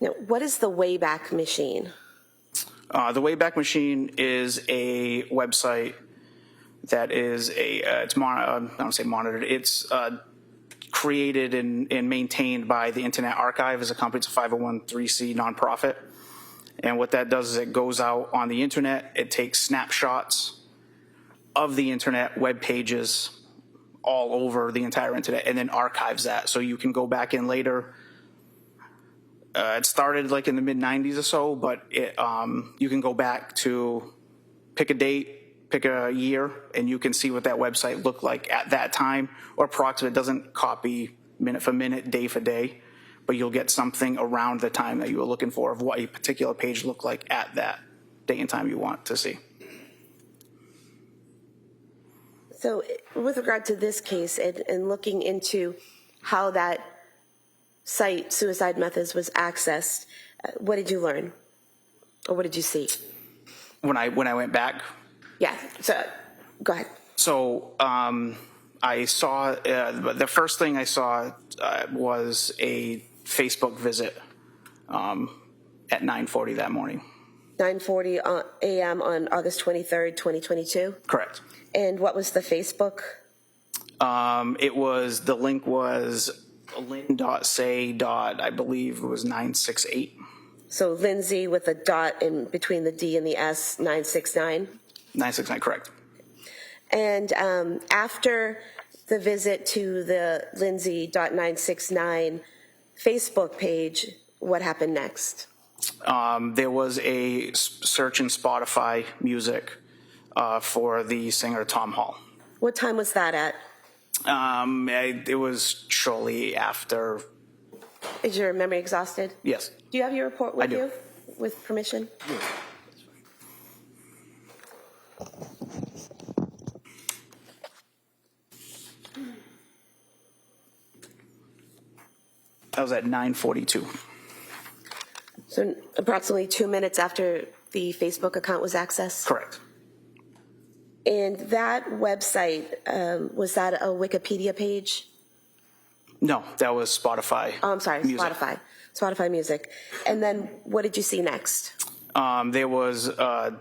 Now, what is the Wayback machine? The Wayback machine is a website that is I don't say monitored. It's created and maintained by the Internet Archive as a company. It's a 501(c) nonprofit. And what that does is it goes out on the internet. It takes snapshots of the internet, web pages all over the entire internet, and then archives that. So you can go back in later. It started like in the mid-90s or so, but you can go back to pick a date, pick a year, and you can see what that website looked like at that time, or approximate. It doesn't copy minute for minute, day for day, but you'll get something around the time that you were looking for of what a particular page looked like at that date and time you want to see. So with regard to this case and looking into how that site, Suicide Methods, was accessed, what did you learn? Or what did you see? When I went back? Yeah, so go ahead. So I saw, the first thing I saw was a Facebook visit at 9:40 that morning. 9:40 a.m. on August 23rd, 2022? Correct. And what was the Facebook? The link was lynn.say. I believe it was 968. So Lindsay with a dot in between the D and the S, 969? 969, correct. And after the visit to the Lindsay.969 Facebook page, what happened next? There was a search in Spotify music for the singer Tom Hall. What time was that at? It was shortly after. Is your memory exhausted? Yes. Do you have your report with I do. you? With permission? Yeah. That was at 9:42. So approximately 2 minutes after the Facebook account was accessed? Correct. And that website, was that a Wikipedia page? No, that was Spotify. Oh, I'm sorry, music. Spotify music. And then what did you see next? There was a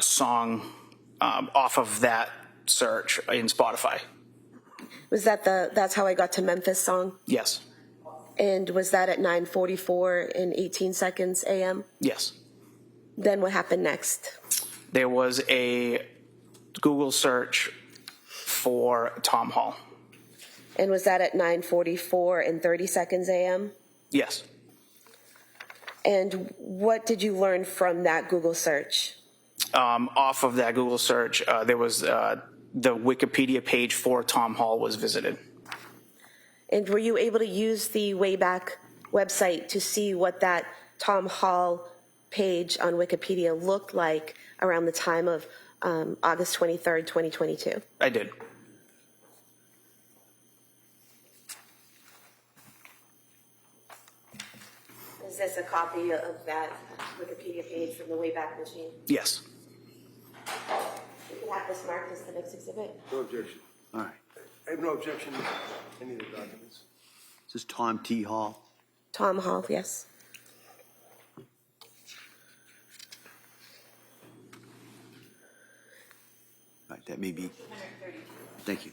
song off of that search in Spotify. Was that That's How I Got to Memphis song? Yes. And was that at 9:44 and 18 seconds a.m.? Yes. Then what happened next? There was a Google search for Tom Hall. And was that at 9:44 and 30 seconds a.m.? Yes. And what did you learn from that Google search? Off of that Google search, there was the Wikipedia page for Tom Hall was visited. And were you able to use the Wayback website to see what that Tom Hall page on Wikipedia looked like around the time of August 23rd, 2022? I did. Is this a copy of that Wikipedia page from the Wayback machine? Yes. You can have this marked as the next exhibit. No objection. All right. I have no objection to any of the documents. This is Tom T. Hall. Tom Hall, yes. All right, that may be. Thank you.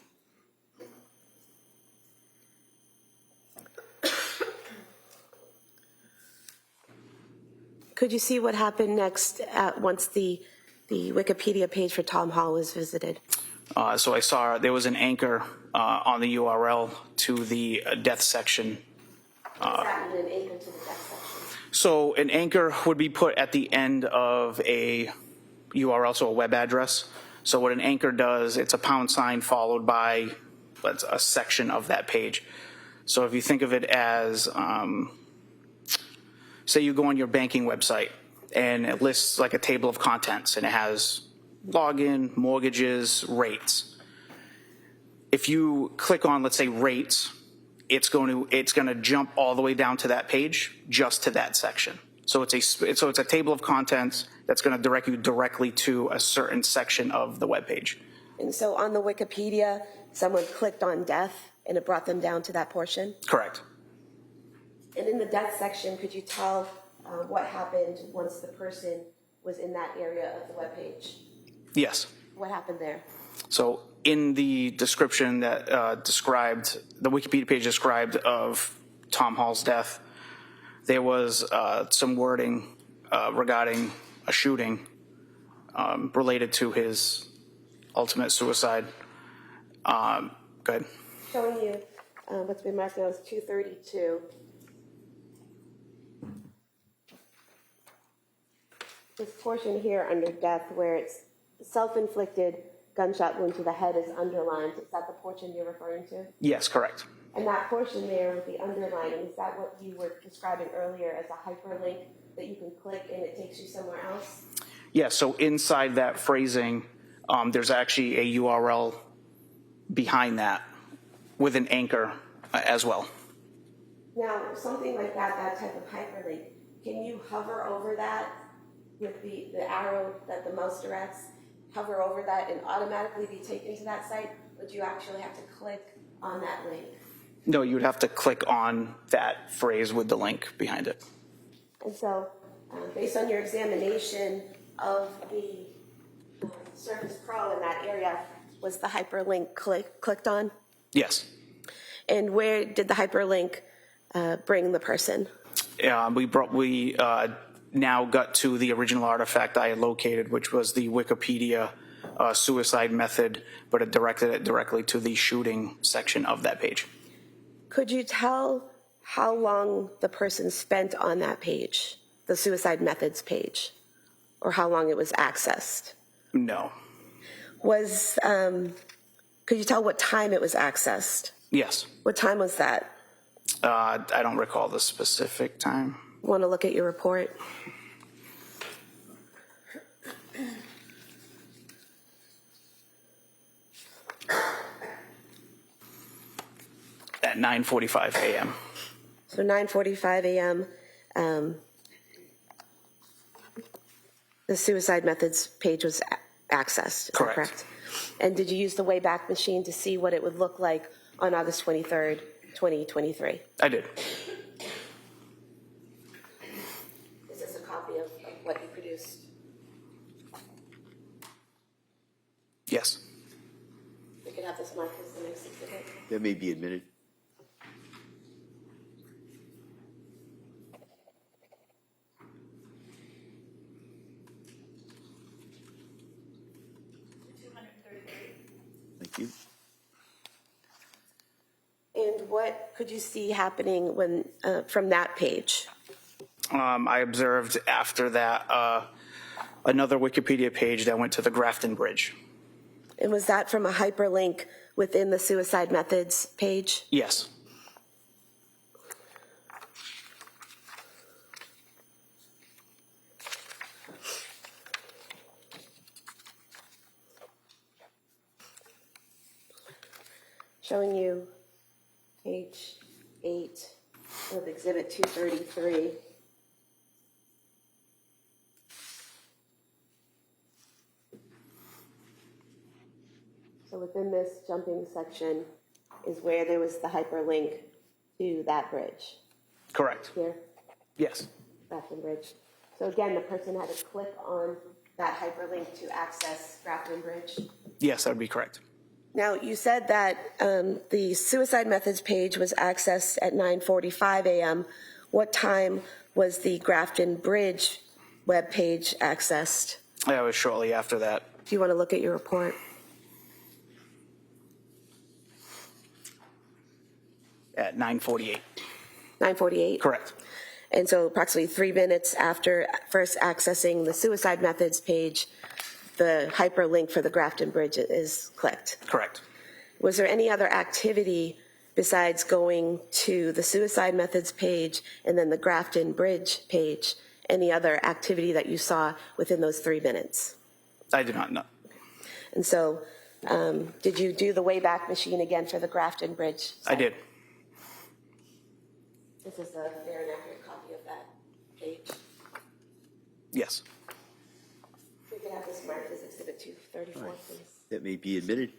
Could you see what happened next once the Wikipedia page for Tom Hall was visited? So I saw there was an anchor on the URL to the death section. What does that mean, an anchor to the death section? So an anchor would be put at the end of a URL, so a web address. So what an anchor does, it's a $ followed by a section of that page. So if you think of it as, say you go on your banking website and it lists like a table of contents and it has login, mortgages, rates. If you click on, let's say, rates, it's going to jump all the way down to that page, just to that section. So it's a table of contents that's going to direct you directly to a certain section of the web page. And so on the Wikipedia, someone clicked on death and it brought them down to that portion? Correct. And in the death section, could you tell what happened once the person was in that area of the webpage? Yes. What happened there? So in the description that described, the Wikipedia page described of Tom Hall's death, there was some wording regarding a shooting related to his ultimate suicide. Go ahead. Showing you what's been marked now as 232. This portion here under death where it's self-inflicted gunshot wound to the head is underlined. Is that the portion you're referring to? Yes, correct. And that portion there with the underlining, is that what you were describing earlier as a hyperlink that you can click and it takes you somewhere else? Yeah, so inside that phrasing, there's actually a URL behind that with an anchor as well. Now, something like that, that type of hyperlink, can you hover over that with the arrow that the mouse directs, hover over that and automatically be taken to that site? Or do you actually have to click on that link? No, you would have to click on that phrase with the link behind it. And so, based on your examination of the Surface Pro in that area, was the hyperlink clicked on? Yes. And where did the hyperlink bring the person? We now got to the original artifact I had located, which was the Wikipedia suicide method, but it directed it directly to the shooting section of that page. Could you tell how long the person spent on that page, the suicide methods page, or how long it was accessed? No. Could you tell what time it was accessed? Yes. What time was that? I don't recall the specific time. Want to look at your report? At 9:45 a.m. So 9:45 a.m. The suicide methods page was accessed. Is that Correct. And did you use the Wayback machine to see what it would look like on August 23rd, 2023? I did. Is this a copy of what you produced? Yes. We could have this marked as the next exhibit. That may be admitted. Thank you. And what could you see happening when from that page? I observed after that another Wikipedia page that went to the Grafton Bridge. And was that from a hyperlink within the suicide methods page? Yes. Showing you page 8 of exhibit 233. So within this jumping section is where there was the hyperlink to that bridge. Correct. Here, Yes. Grafton Bridge. So again, the person had to click on that hyperlink to access Grafton Bridge. Yes, that would be correct. Now, you said that the suicide methods page was accessed at 9:45 a.m. What time was the Grafton Bridge web page accessed? That was shortly after that. Do you want to look at your report? At 9:48. 9:48? Correct. And so approximately 3 minutes after first accessing the suicide methods page, the hyperlink for the Grafton Bridge is clicked. Correct. Was there any other activity besides going to the suicide methods page and then the Grafton Bridge page? Any other activity that you saw within those 3 minutes? I do not know. And so did you do the Wayback machine again for the Grafton Bridge site? I did. This is a fair and accurate copy of that page. Yes. We could have this marked as exhibit 234, please. That may be admitted.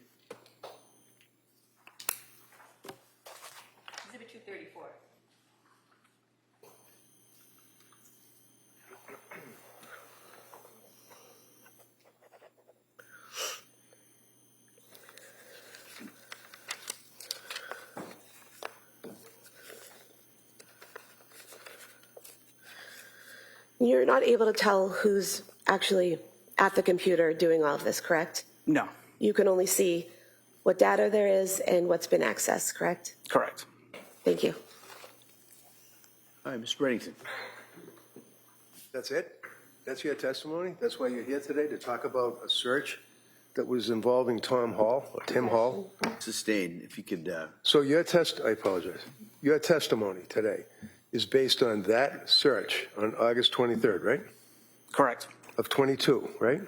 Exhibit 234. You're not able to tell who's actually at the computer doing all of this, correct? No, You can only see what data there is and what's been accessed, correct? correct. Thank you. All right, Mr. Reddington. That's it? That's your testimony? That's why you're here today, to talk about a search that was involving Tom Hall, or Tim Hall? Sustained, if you could, So I apologize. Your testimony today is based on that search on August 23rd, right? Correct. Of 22, right?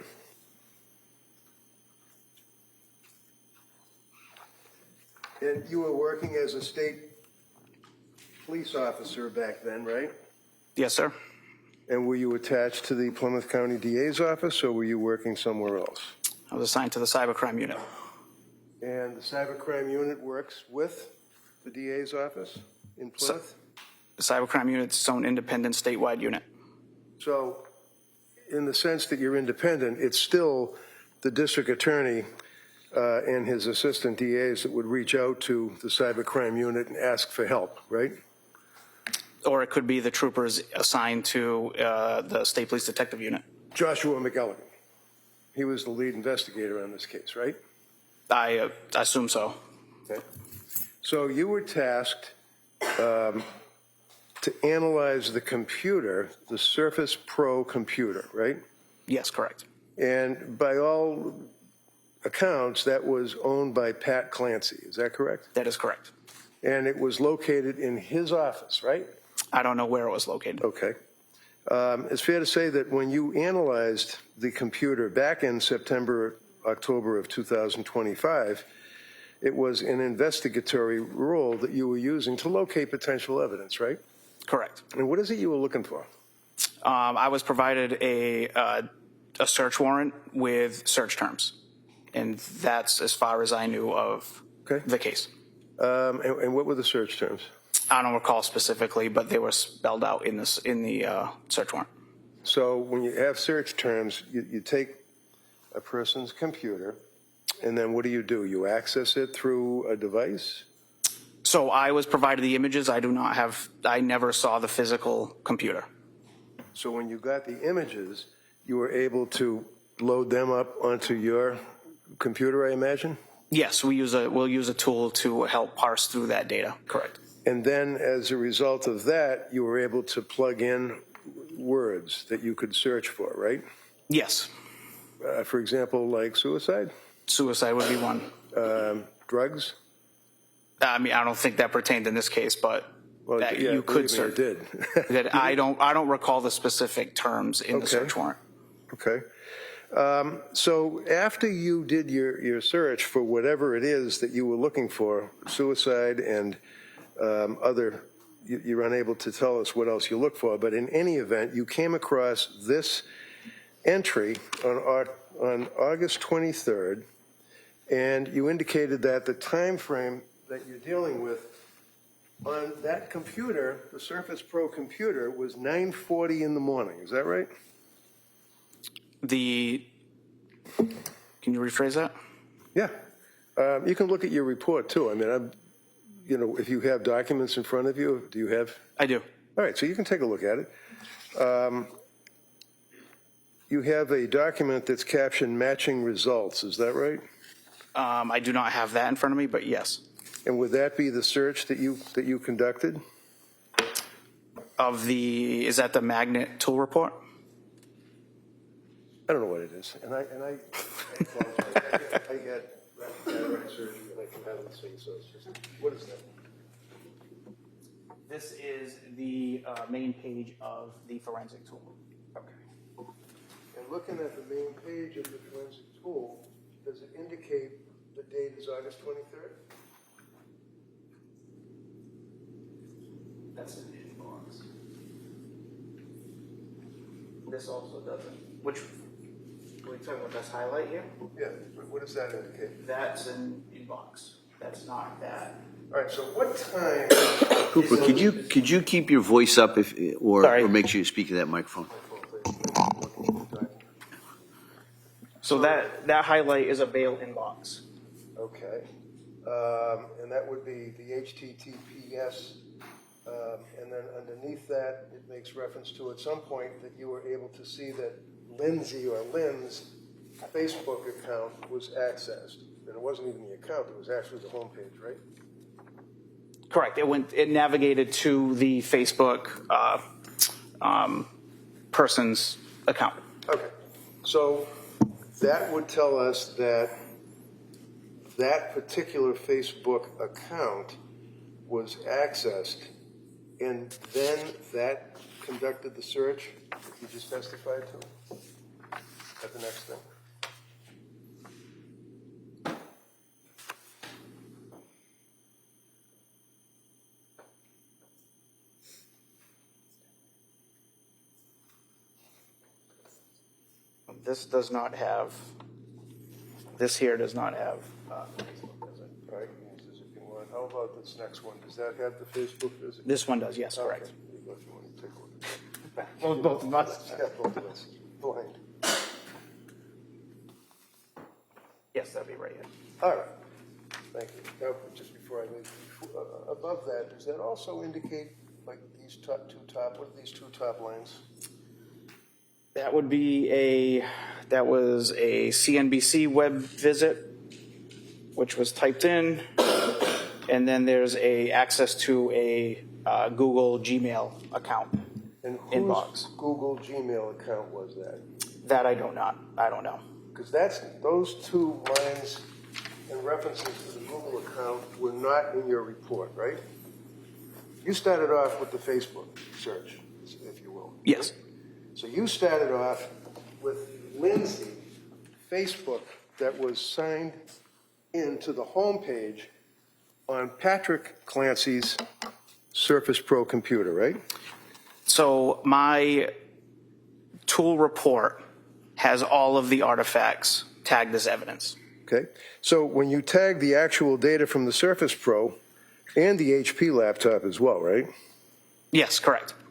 And you were working as a state police officer back then, right? Yes, sir. And were you attached to the Plymouth County DA's office, or were you working somewhere else? I was assigned to the cybercrime unit. And the cybercrime unit works with the DA's office in Plymouth? The cybercrime unit's its own independent statewide unit. So, in the sense that you're independent, it's still the district attorney and his assistant DAs that would reach out to the cybercrime unit and ask for help, right? Or it could be the troopers assigned to the state police detective unit. Joshua McElligott. He was the lead investigator on this case, right? I assume so. Okay. So you were tasked to analyze the computer, the Surface Pro computer, right? Yes, correct. And by all accounts, that was owned by Pat Clancy. Is that correct? That is correct. And it was located in his office, right? I don't know where it was located. Okay. It's fair to say that when you analyzed the computer back in October of 2025, it was an investigatory role that you were using to locate potential evidence, right? Correct. And what is it you were looking for? I was provided a search warrant with search terms, and that's as far as I knew of the case. And what were the search terms? I don't recall specifically, but they were spelled out in the search warrant. So when you have search terms, you take a person's computer, and then what do? You access it through a device? So I was provided the images. I never saw the physical computer. So when you got the images, you were able to load them up onto your computer, I imagine? Yes, we'll use a tool to help parse through that data. Correct. And then as a result of that, you were able to plug in words that you could search for, right? Yes. For example, like suicide? Suicide would be one. Drugs? I mean, I don't think that pertained in this case, but you could search. It did. That I don't recall the specific terms in the search warrant. Okay. So after you did your search for whatever it is that you were looking for, suicide and you're unable to tell us what else you look for, but in any event, you came across this entry on August 23rd, and you indicated that the time frame that you're dealing with on that computer, the Surface Pro computer, was 9:40 in the morning. Is that right? Can you rephrase that? Yeah. You can look at your report too. I mean, if you have documents in front of you, do you have? I do. All right, so you can take a look at it. You have a document that's captioned matching results. Is that right? I do not have that in front of me, but yes. And would that be the search that you conducted? Is that the magnet tool report? I don't know what it is, and I apologize. I had cataract surgery, and I can hardly see, so it's just, what is that? This is the main page of the forensic tool. Okay. And looking at the main page of the forensic tool, does it indicate the date is August 23rd? That's an inbox. This also doesn't. Are we talking about this highlight here? Yeah, what does that indicate? That's an inbox. That's not that. All right, so what time? Cooper, could you keep your voice up Sorry. or make sure you speak to that microphone? So that highlight is a bail inbox. Okay. And that would be the HTTPS And then underneath that, it makes reference to at some point that you were able to see that Lindsay or Lynn's Facebook account was accessed. And it wasn't even the account, it was actually the homepage, right? Correct. It navigated to the Facebook person's account. Okay. So that would tell us that that particular Facebook account was accessed, and then that conducted the search that you just testified to? At the next thing. This does not have, this here does not have Facebook, does it? All right, use this if you want. How about this next one? Does that have the Facebook visit? This one does, yes, correct. Okay. Here you go, if you want to take a look at that. Well, both of us. Yeah, both of us. Blind. Yes, that'd be right here. All right. Thank you. Now, just before I leave, above that, does that also indicate, like, these what are these two top lines? That would be that was a CNBC web visit, which was typed in, and then there's access to a Google Gmail account. And whose inbox. Google Gmail account was that? That I don't know. Because those two lines and references to the Google account were not in your report, right? You started off with the Facebook search, if you will. Yes. So you started off with Lindsay, Facebook, that was signed into the homepage on Patrick Clancy's Surface Pro computer, right? So my tool report has all of the artifacts tagged as evidence. Okay. So when you tag the actual data from the Surface Pro and the HP laptop as well, right? Yes, correct.